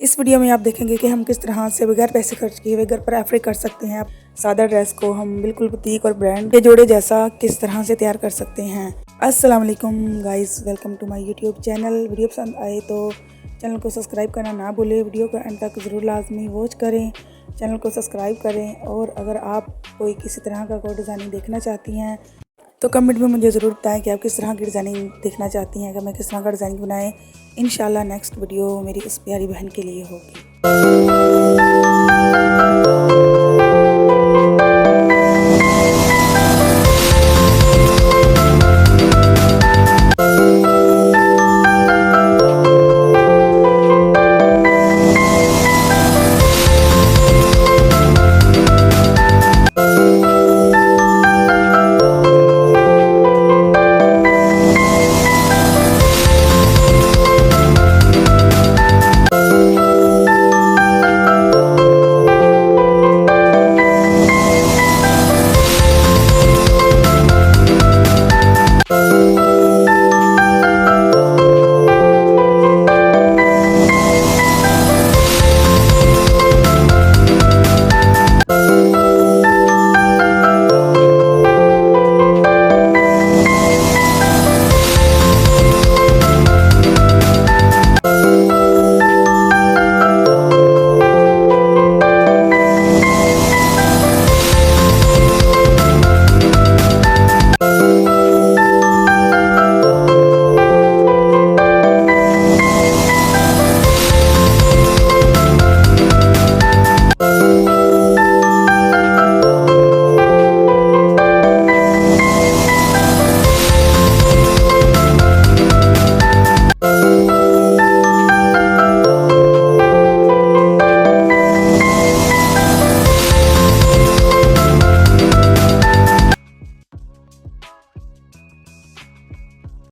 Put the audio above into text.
इस वीडियो में आप देखेंगे कि हम किस तरह से बगैर पैसे खर्च किए हुए घर पर एप्लिक कर सकते हैं। सादा ड्रेस को हम बिल्कुल बुटीक और ब्रांड के जोड़े जैसा किस तरह से तैयार कर सकते हैं। अस्सलाम वालेकुम guys, welcome to my YouTube channel. Video पसंद आए तो चैनल को सब्सक्राइब करना ना भूलें। वीडियो को एंड तक ज़रूर लाजमी वॉच करें, चैनल को सब्सक्राइब करें। और अगर आप कोई किसी तरह का कोई डिज़ाइनिंग देखना चाहती हैं तो कमेंट में मुझे ज़रूर बताएं कि आप किस तरह की डिज़ाइनिंग देखना चाहती हैं, कि मैं किस तरह का डिज़ाइनिंग बनाएं। इंशाल्लाह नेक्स्ट वीडियो मेरी इस प्यारी बहन के लिए होगी।